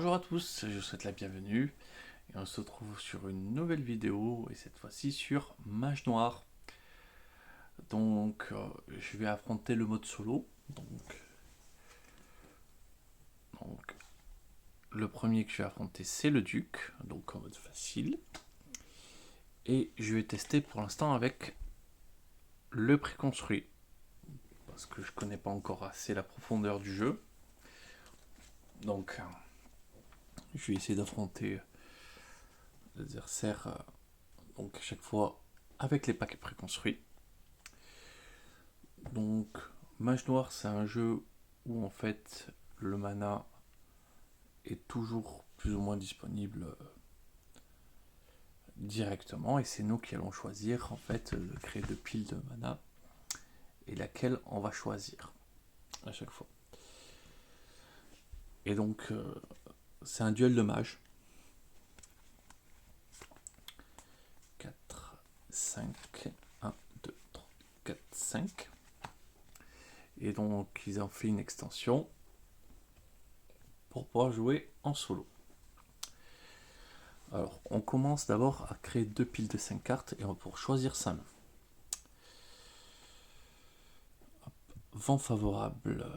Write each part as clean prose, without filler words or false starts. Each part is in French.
Bonjour à tous, je vous souhaite la bienvenue et on se retrouve sur une nouvelle vidéo et cette fois-ci sur Mage Noir. Donc je vais affronter le mode solo. Donc le premier que je vais affronter c'est le duc, donc en mode facile. Et je vais tester pour l'instant avec le préconstruit parce que je connais pas encore assez la profondeur du jeu. Donc je vais essayer d'affronter l'adversaire donc à chaque fois avec les paquets préconstruits. Donc Mage Noir c'est un jeu où en fait le mana est toujours plus ou moins disponible directement et c'est nous qui allons choisir en fait de créer deux piles de mana et laquelle on va choisir à chaque fois. Et donc c'est un duel de mages. 4, 5, 1, 2, 3, 4, 5. Et donc ils ont fait une extension pour pouvoir jouer en solo. Alors on commence d'abord à créer deux piles de 5 cartes et pour choisir sa main. Vent favorable.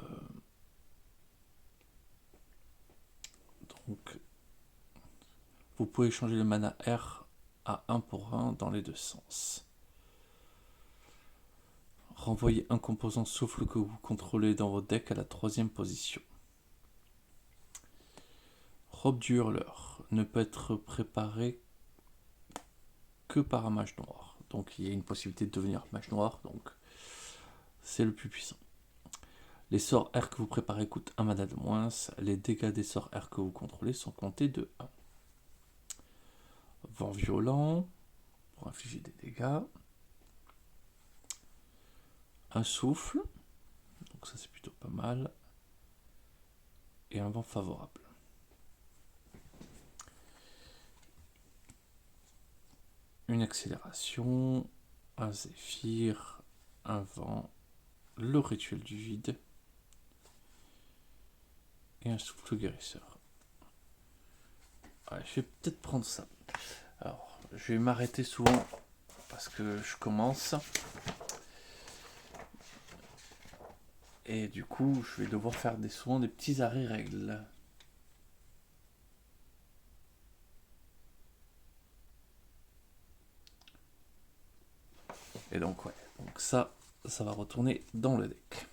Donc vous pouvez changer le mana R à 1 pour 1 dans les deux sens. Renvoyez un composant souffle que vous contrôlez dans votre deck à la 3e position. Robe du hurleur ne peut être préparée que par un mage noir. Donc il y a une possibilité de devenir mage noir, donc c'est le plus puissant. Les sorts R que vous préparez coûtent 1 mana de moins. Les dégâts des sorts R que vous contrôlez sont comptés de 1. Vent violent pour infliger des dégâts. Un souffle, donc ça c'est plutôt pas mal. Et un vent favorable. Une accélération, un zéphyr, un vent, le rituel du vide et un souffle guérisseur. Ouais, je vais peut-être prendre ça. Alors, je vais m'arrêter souvent parce que je commence. Et du coup, je vais devoir faire souvent des petits arrêts règles. Et donc, ouais. Donc ça va retourner dans le deck.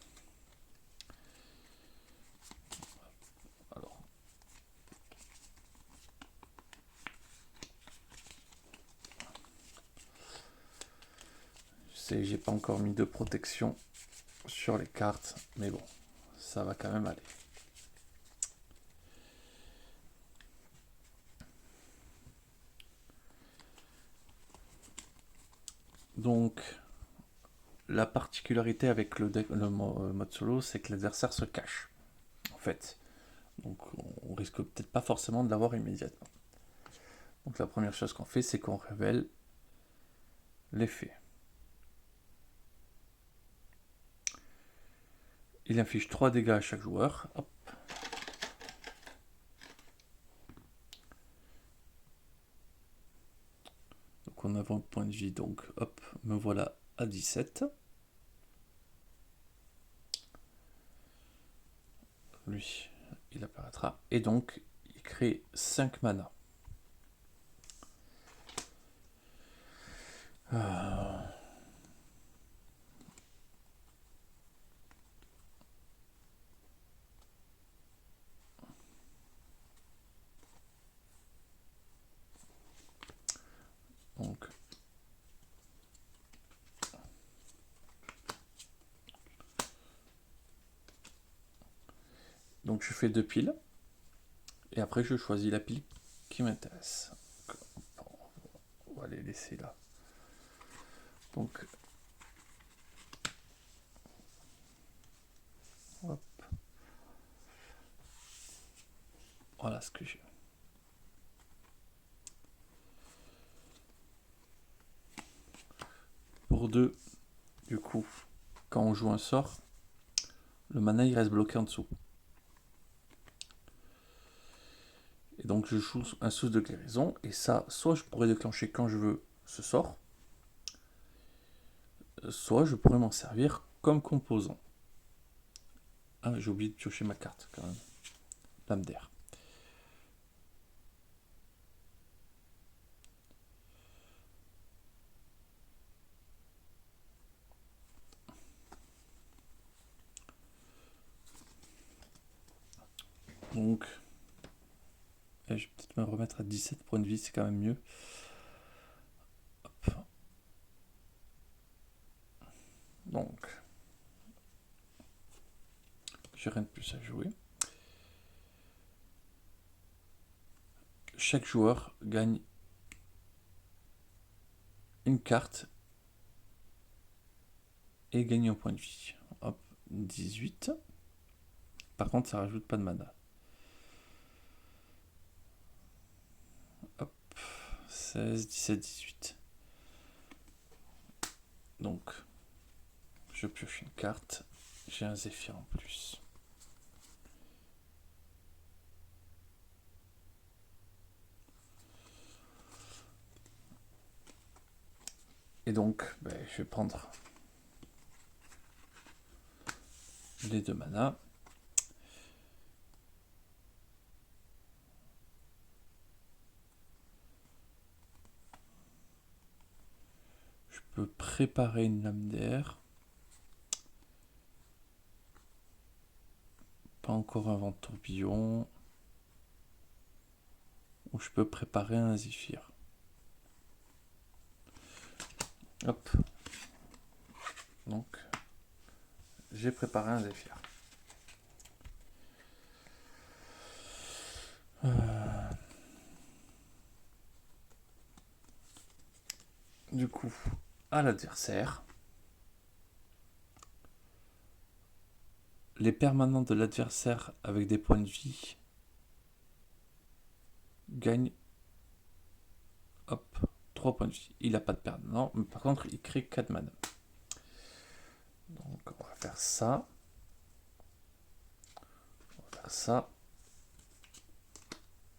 Alors. Je sais, j'ai pas encore mis de protection sur les cartes, mais bon, ça va quand même aller. Donc, la particularité avec le mode solo, c'est que l'adversaire se cache, en fait. Donc, on risque peut-être pas forcément de l'avoir immédiatement. Donc, la première chose qu'on fait, c'est qu'on révèle l'effet. Il inflige 3 dégâts à chaque joueur. Hop. Donc, on a 20 points de vie, donc hop, me voilà à 17. Lui, il apparaîtra. Et donc, il crée 5 mana. Donc je fais 2 piles. Et après je choisis la pile qui m'intéresse. On va les laisser là. Donc hop. Voilà ce que j'ai. Pour 2, du coup, quand on joue un sort, le mana il reste bloqué en dessous. Donc je joue un souffle de guérison, et ça, soit je pourrais déclencher quand je veux ce sort, soit je pourrais m'en servir comme composant. Ah, j'ai oublié de piocher ma carte quand même. Lame d'air. Donc, je vais peut-être me remettre à 17 points de vie, c'est quand même mieux. Hop. Donc, j'ai rien de plus à jouer. Chaque joueur gagne une carte et gagne un point de vie. Hop, 18. Par contre, ça rajoute pas de mana. Hop, 16, 17, 18. Donc, je pioche une carte. J'ai un Zéphyr en plus. Et donc, je vais prendre les 2 manas. Je peux préparer une lame d'air. Pas encore un vent de tourbillon. Ou je peux préparer un Zéphyr. Hop. Donc, j'ai préparé un Zéphyr. Du coup, à l'adversaire, les permanents de l'adversaire avec des points de vie gagnent 3 points de vie. Il n'a pas de permanent, mais par contre, il crée 4 mana. Donc, on va faire ça. On va faire ça.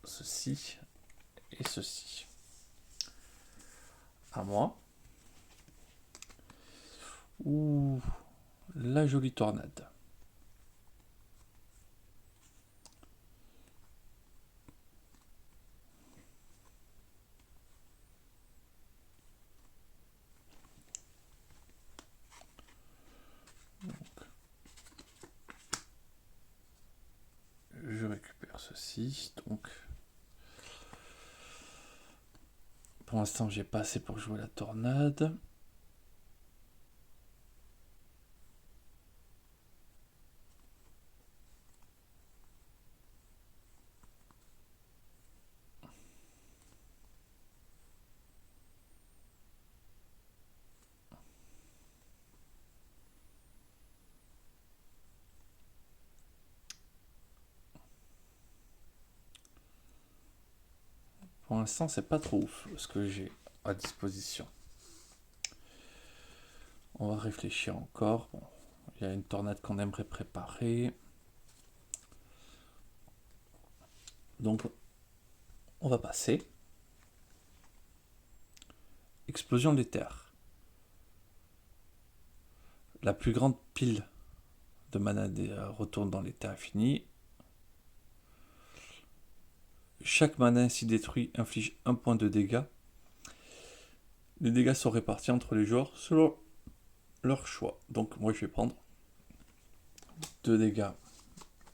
Ceci et ceci. À moi. Ouh, la jolie tornade. Je récupère ceci. Donc, pour l'instant, j'ai pas assez pour jouer la tornade. Pour l'instant, c'est pas trop ouf ce que j'ai à disposition. On va réfléchir encore. Bon, il y a une tornade qu'on aimerait préparer. Donc, on va passer. Explosion d'éther. La plus grande pile de mana retourne dans l'état infini. Chaque mana ainsi détruit inflige 1 point de dégâts. Les dégâts sont répartis entre les joueurs selon leur choix. Donc moi je vais prendre 2 dégâts.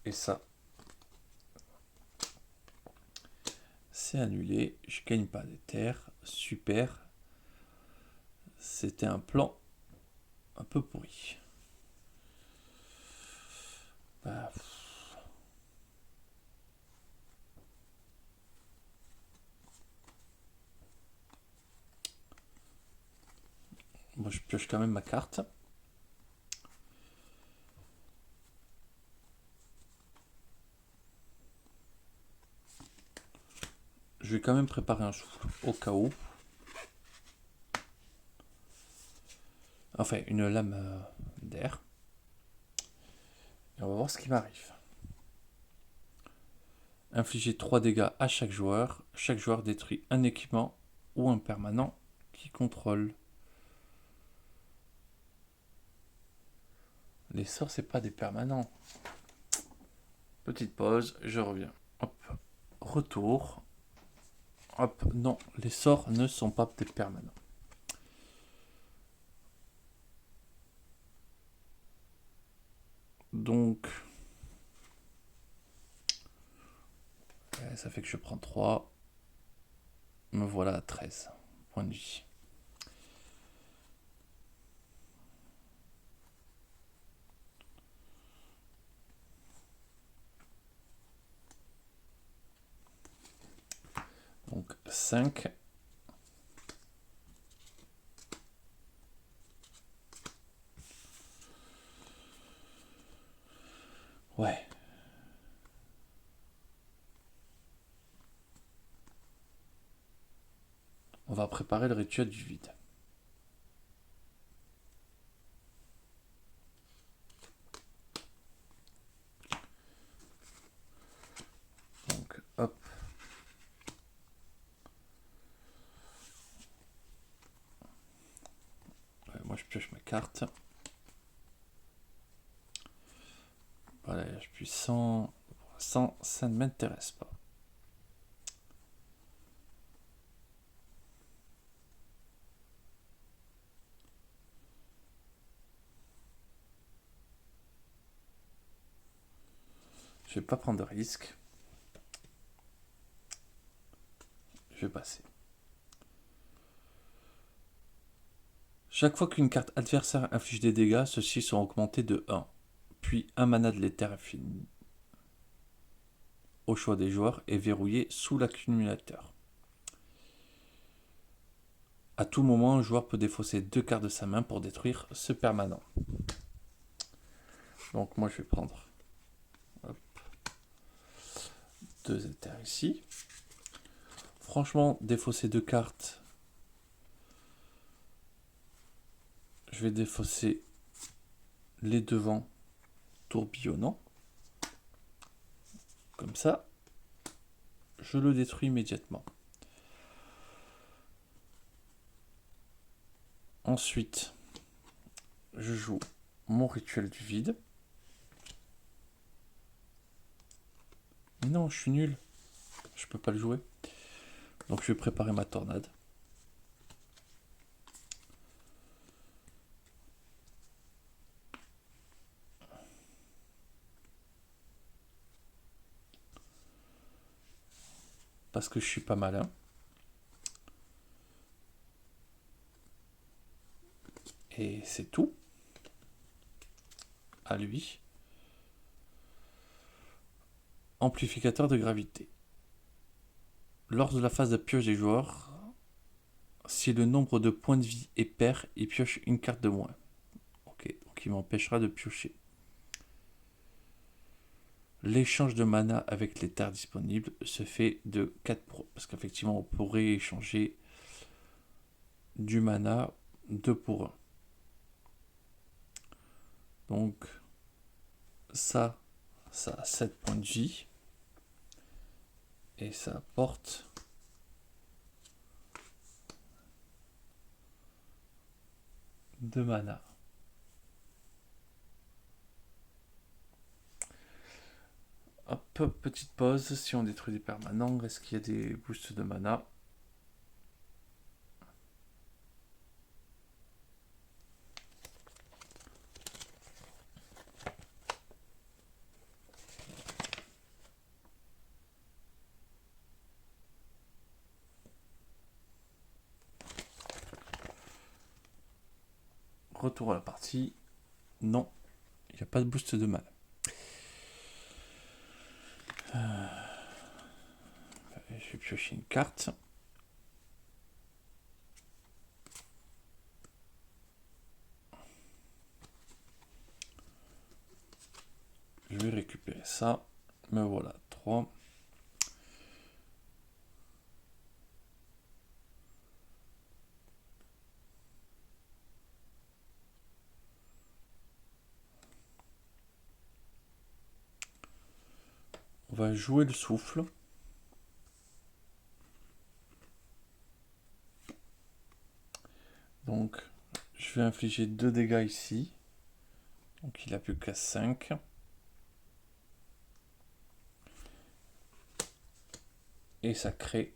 Et ça, c'est annulé. Je gagne pas d'éther. Super. C'était un plan un peu pourri. Moi je pioche quand même ma carte. Je vais quand même préparer un souffle au cas où. Enfin, une lame d'air. Et on va voir ce qui m'arrive. Infliger 3 dégâts à chaque joueur. Chaque joueur détruit un équipement ou un permanent qui contrôle. Les sorts, c'est pas des permanents. Petite pause, je reviens. Hop, retour. Hop, non, les sorts ne sont pas des permanents. Donc, ça fait que je prends 3. Me voilà à 13 points de vie. Donc 5. Ouais. On va préparer le rituel du vide. Donc hop. Ouais, moi je pioche ma carte. Balayage puissant. Ça ne m'intéresse pas. Je vais pas prendre de risque. Je vais passer. Chaque fois qu'une carte adversaire inflige des dégâts, ceux-ci sont augmentés de 1. Puis un mana de l'éther infini au choix des joueurs est verrouillé sous l'accumulateur. À tout moment, un joueur peut défausser 2 cartes de sa main pour détruire ce permanent. Donc moi je vais prendre 2 éthers ici. Franchement, défausser 2 cartes, je vais défausser les devants tourbillonnants. Comme ça, je le détruis immédiatement. Ensuite, je joue mon rituel du vide. Mais non, je suis nul. Je peux pas le jouer. Donc je vais préparer ma tornade. Parce que je suis pas malin. Et c'est tout. À lui. Amplificateur de gravité. Lors de la phase de pioche des joueurs, si le nombre de points de vie est pair, il pioche une carte de moins. Ok, donc il m'empêchera de piocher. L'échange de mana avec les terres disponibles se fait de 4 pour 1. Parce qu'effectivement, on pourrait échanger du mana 2 pour 1. Donc, ça a 7 points de vie. Et ça apporte de mana. Hop, petite pause. Si on détruit des permanents, est-ce qu'il y a des boosts de mana? Retour à la partie. Non, il n'y a pas de boost de mana. Je vais piocher une carte. Je vais récupérer ça. Me voilà, 3. On va jouer le souffle. Donc, je vais infliger 2 dégâts ici. Donc, il a plus qu'à 5. Et ça crée.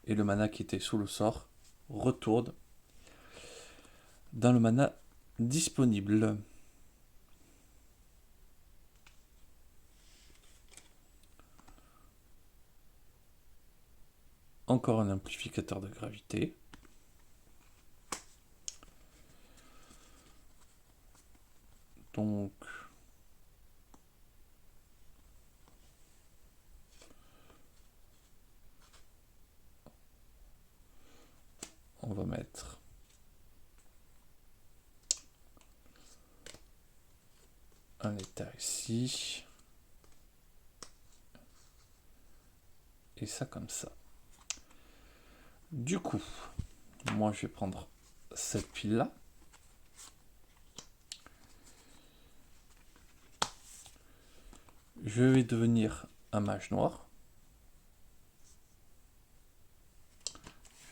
Et le mana qui était sous le sort retourne dans le mana disponible. Encore un amplificateur de gravité. Donc, on va mettre un état ici. Et ça comme ça. Du coup, moi je vais prendre cette pile là. Je vais devenir un mage noir.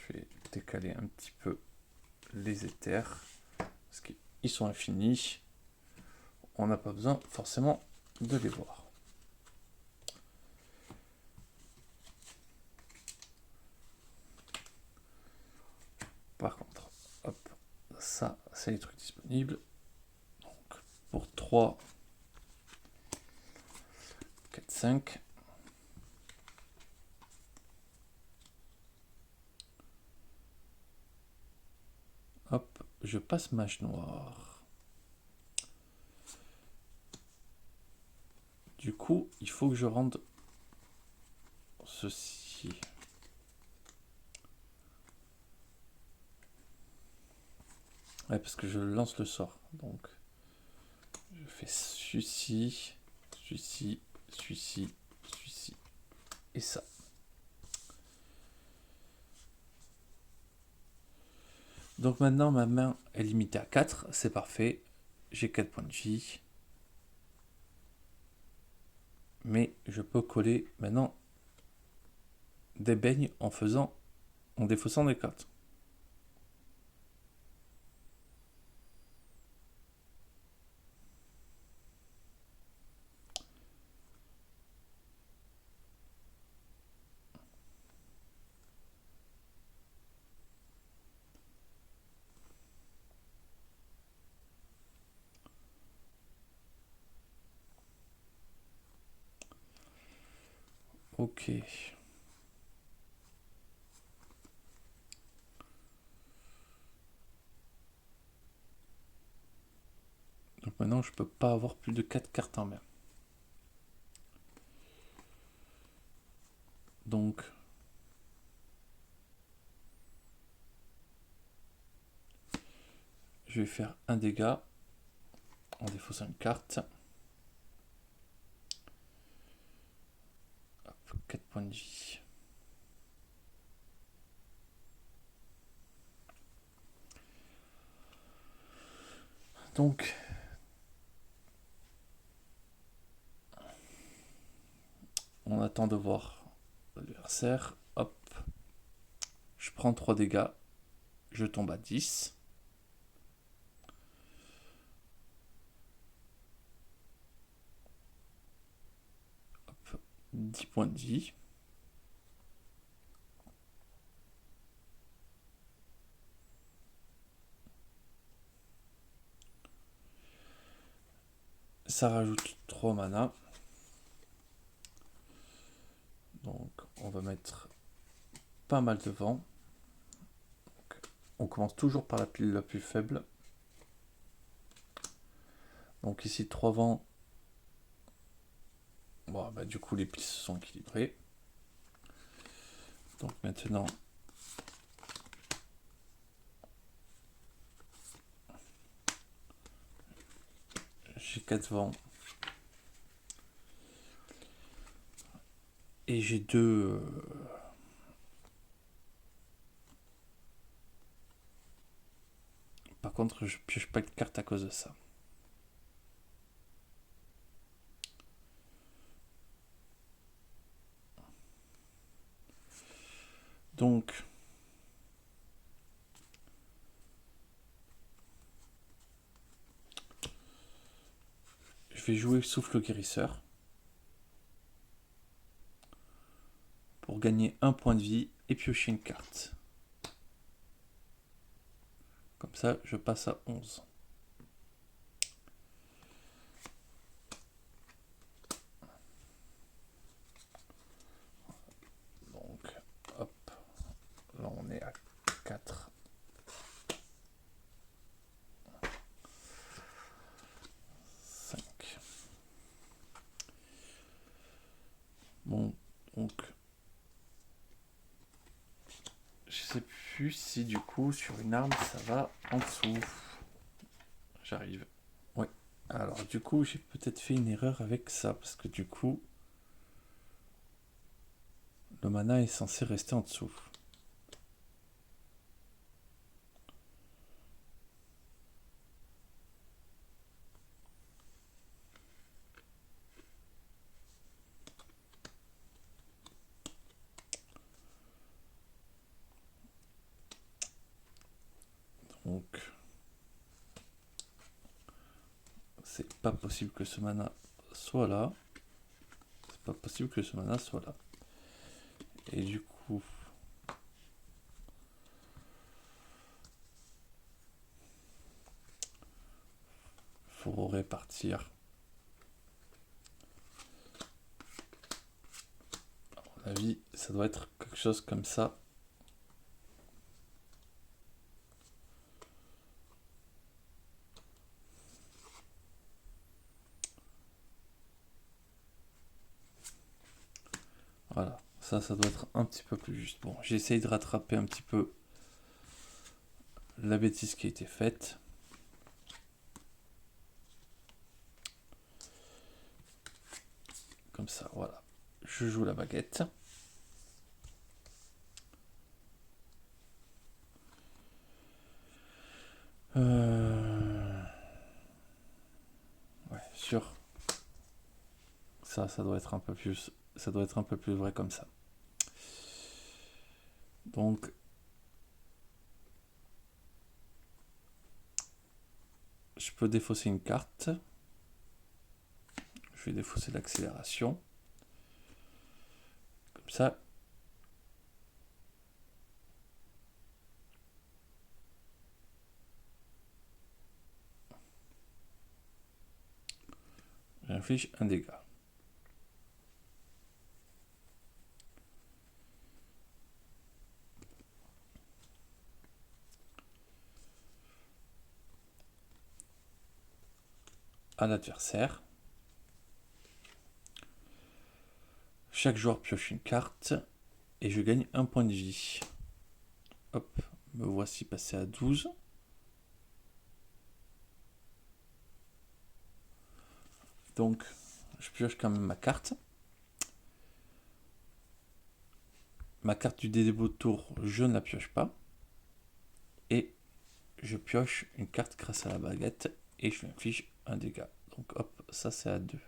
Je vais décaler un petit peu les éthers. Parce qu'ils sont infinis. On n'a pas besoin forcément de les voir. Par contre, hop, ça, c'est les trucs disponibles. Donc, pour 3, 4, 5. Hop, je passe mage noir. Du coup, il faut que je rende ceci. Ouais, parce que je lance le sort. Donc, je fais celui-ci, celui-ci, celui-ci, celui-ci et ça. Donc maintenant, ma main est limitée à 4. C'est parfait. J'ai 4 points de vie. Mais je peux coller maintenant des beignes en défaussant des cartes. Ok. Donc maintenant, je peux pas avoir plus de 4 cartes en main. Donc, je vais faire un dégât en défaussant une carte. Hop, 4 points de vie. Donc, on attend de voir l'adversaire. Hop, je prends 3 dégâts. Je tombe à 10. Hop, 10 points de vie. Ça rajoute 3 mana. Donc on va mettre pas mal de vent. Donc, on commence toujours par la pile la plus faible. Donc ici 3 vents. Bon, bah, du coup les piles se sont équilibrées. Donc maintenant j'ai 4 vents. Et j'ai 2... Par contre, je pioche pas de carte à cause de ça. Donc, je vais jouer Souffle Guérisseur pour gagner un point de vie et piocher une carte. Comme ça, je passe à 11. Donc, hop, là on est à 4. 5. Bon, donc, je sais plus si du coup sur une arme ça va en dessous. J'arrive. Ouais. Alors du coup j'ai peut-être fait une erreur avec ça parce que du coup le mana est censé rester en dessous. Donc c'est pas possible que ce mana soit là. C'est pas possible que ce mana soit là. Et du coup faut répartir. À mon avis, ça doit être quelque chose comme ça. Voilà, ça doit être un petit peu plus juste. Bon, j'essaye de rattraper un petit peu la bêtise qui a été faite. Comme ça, voilà. Je joue la baguette. Ouais, sûr. Ça doit être un peu plus. Ça doit être un peu plus vrai comme ça. Donc, je peux défausser une carte. Je vais défausser l'accélération. Comme ça. J'inflige un dégât. À l'adversaire. Chaque joueur pioche une carte et je gagne un point de vie. Hop, me voici passé à 12. Donc, je pioche quand même ma carte. Ma carte du début de tour, je ne la pioche pas. Et je pioche une carte grâce à la baguette et je lui inflige un dégât. Donc hop, ça c'est à 2.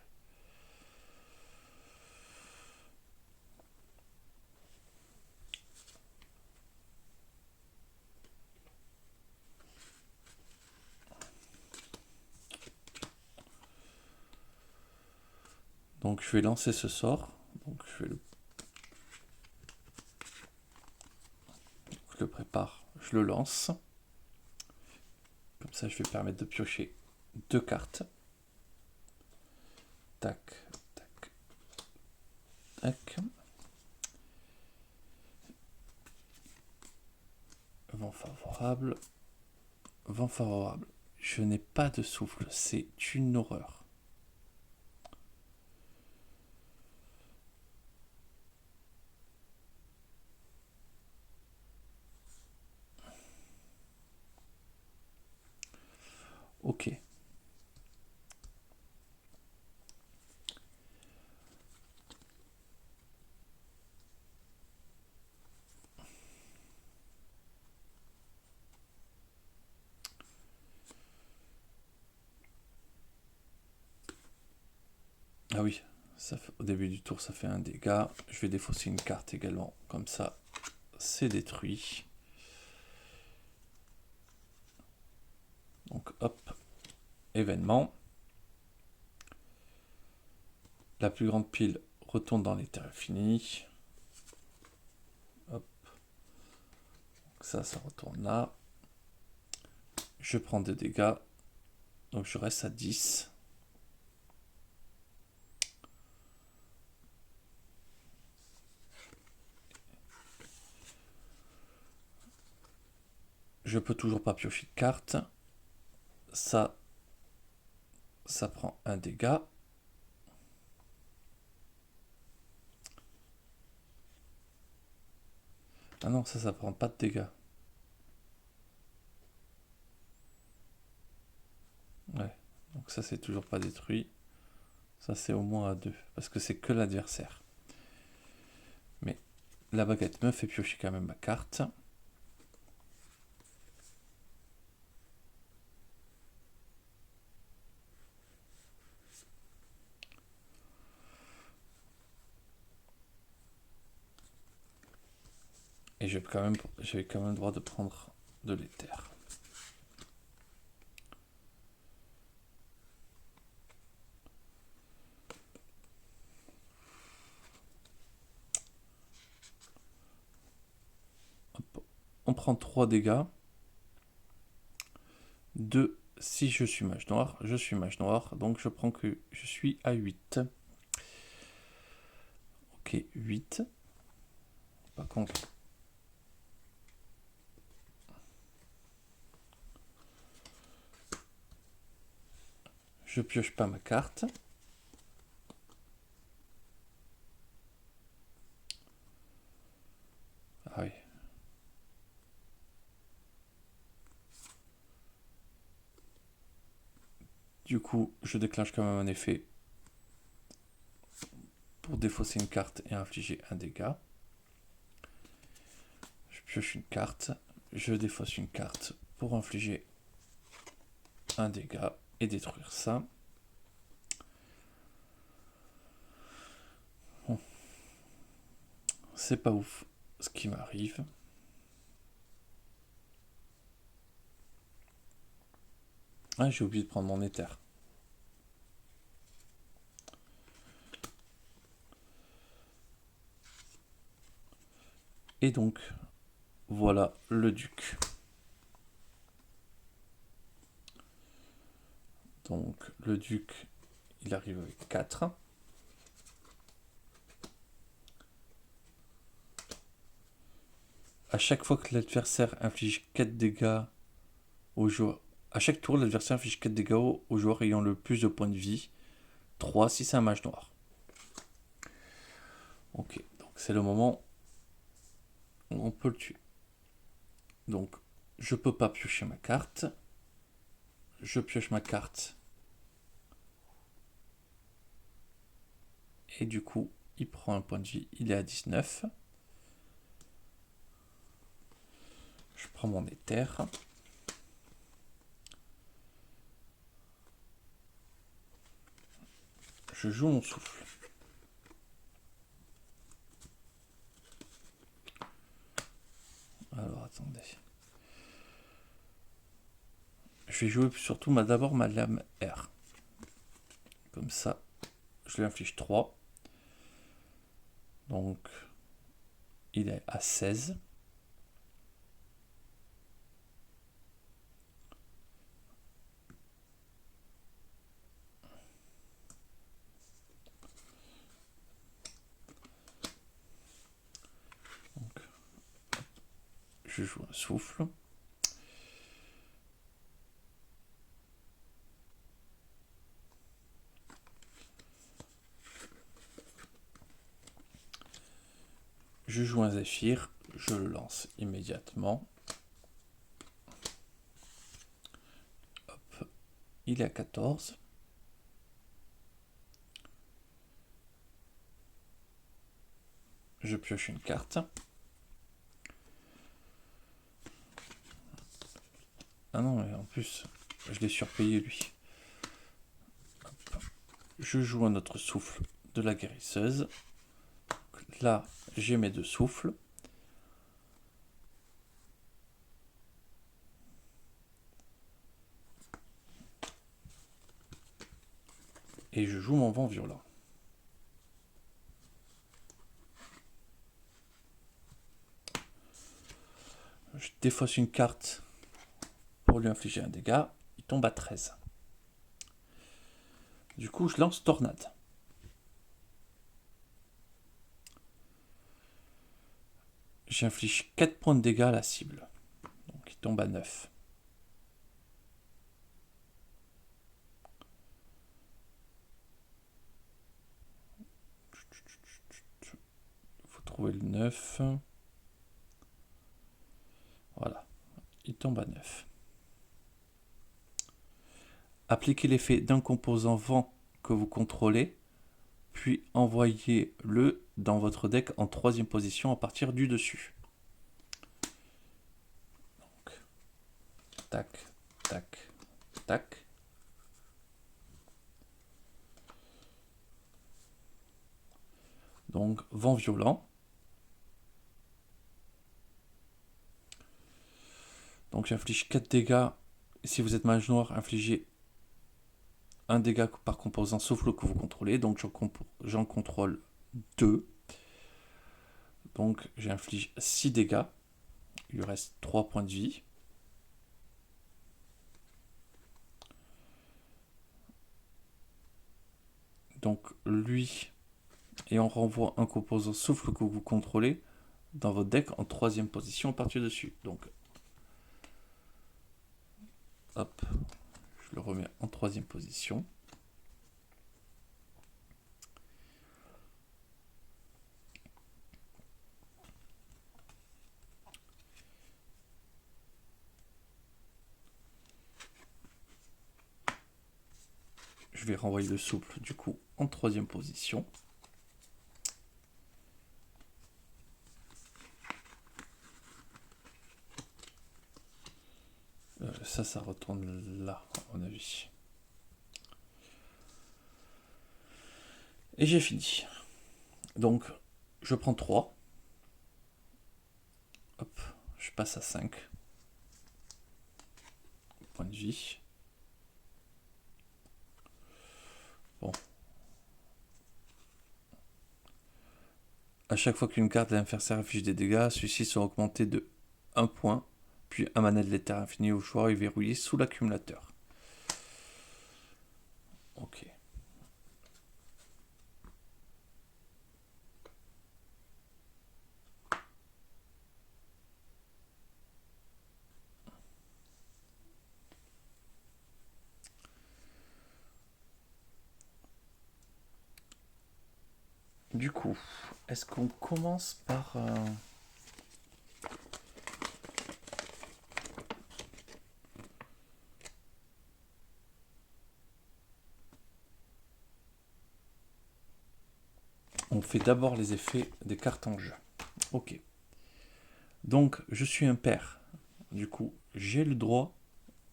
Donc je vais lancer ce sort. Donc je le prépare, je le lance. Comme ça je vais permettre de piocher 2 cartes. Tac, tac, tac. Vent favorable. Vent favorable. Je n'ai pas de souffle, c'est une horreur. Ok. Ah oui, ça fait, au début du tour ça fait un dégât. Je vais défausser une carte également, comme ça c'est détruit. Donc hop, événement. La plus grande pile retourne dans l'éther infini. Hop. Donc ça retourne là. Je prends 2 dégâts. Donc je reste à 10. Je peux toujours pas piocher de carte. Ça prend 1 dégât. Ah non, ça prend pas de dégâts. Ouais, donc ça c'est toujours pas détruit. Ça c'est au moins à 2, parce que c'est que l'adversaire. Mais la baguette me fait piocher quand même ma carte. Et j'avais quand même le droit de prendre de l'éther. On prend 3 dégâts. 2 si je suis mage noir. Je suis mage noir, donc je prends que je suis à 8. Ok, 8. Par contre, je pioche pas ma carte. Ah oui. Du coup, je déclenche quand même un effet pour défausser une carte et infliger un dégât. Je pioche une carte, je défausse une carte pour infliger un dégât et détruire ça. Bon. C'est pas ouf ce qui m'arrive. Ah, j'ai oublié de prendre mon éther. Et donc, voilà le duc. Donc, le duc, il arrive avec 4. À chaque fois que l'adversaire inflige 4 dégâts au joueur, à chaque tour, l'adversaire inflige 4 dégâts au joueur ayant le plus de points de vie. 3 si c'est un mage noir. Ok, donc c'est le moment où on peut le tuer. Donc, je peux pas piocher ma carte. Je pioche ma carte. Et du coup, il prend un point de vie. Il est à 19. Je prends mon éther. Je joue mon souffle. Alors, attendez. Je vais jouer surtout d'abord ma lame R. Comme ça, je lui inflige 3. Donc, il est à 16. Donc, je joue un souffle. Je joue un zéphyr. Je le lance immédiatement. Hop. Il est à 14. Je pioche une carte. Ah non, mais en plus, je l'ai surpayé lui. Hop. Je joue un autre souffle de la guérisseuse. Là, j'ai mes 2 souffles. Et je joue mon vent violent. Je défausse une carte pour lui infliger un dégât. Il tombe à 13. Du coup, je lance Tornade. J'inflige 4 points de dégâts à la cible. Donc il tombe à 9. Il faut trouver le 9. Voilà. Il tombe à 9. Appliquez l'effet d'un composant vent que vous contrôlez, puis envoyez-le dans votre deck en 3e position à partir du dessus. Donc, tac, tac, tac. Donc, vent violent. Donc, j'inflige 4 dégâts. Si vous êtes mage noir, infligez un dégât par composant sauf le que vous contrôlez. Donc, j'en contrôle 2. Donc, j'inflige 6 dégâts. Il lui reste 3 points de vie. Donc, lui, et on renvoie un composant souffle que vous contrôlez dans votre deck en 3e position à partir dessus. Donc, hop, je le remets en 3e position. Je vais renvoyer le souffle du coup en 3e position. Ça retourne là, à mon avis. Et j'ai fini. Donc, je prends 3. Hop, je passe à 5. Point de vie. Bon. À chaque fois qu'une carte de l'adversaire affiche des dégâts, celui-ci sera augmenté de 1 point, puis un mana de l'éther infini au choix est verrouillé sous l'accumulateur. Ok. Du coup, est-ce qu'on commence par... On fait d'abord les effets des cartes en jeu. Ok. Donc, je suis un père. Du coup, j'ai le droit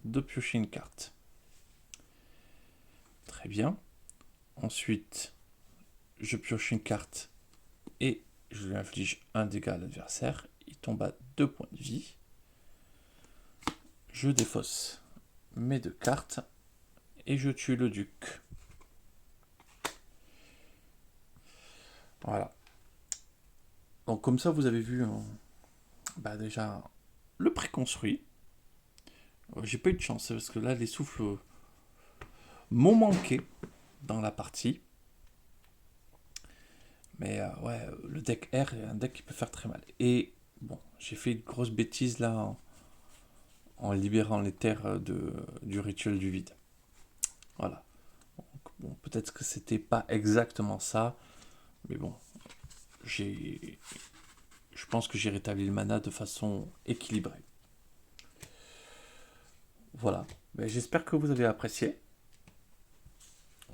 de piocher une carte. Très bien. Ensuite, je pioche une carte et je lui inflige un dégât à l'adversaire. Il tombe à 2 points de vie. Je défausse mes 2 cartes et je tue le duc. Voilà. Donc comme ça, vous avez vu déjà le préconstruit. J'ai pas eu de chance parce que là, les souffles m'ont manqué dans la partie. Mais ouais, le deck R est un deck qui peut faire très mal. Et bon, j'ai fait une grosse bêtise là en libérant les terres du rituel du vide. Voilà. Donc, bon, peut-être que c'était pas exactement ça, mais bon, je pense que j'ai rétabli le mana de façon équilibrée. Voilà. Ben, j'espère que vous avez apprécié.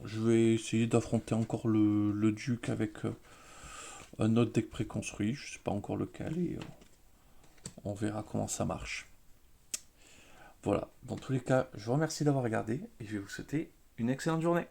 Je vais essayer d'affronter encore le duc avec un autre deck préconstruit. Je ne sais pas encore lequel et on verra comment ça marche. Voilà. Dans tous les cas, je vous remercie d'avoir regardé et je vais vous souhaiter une excellente journée.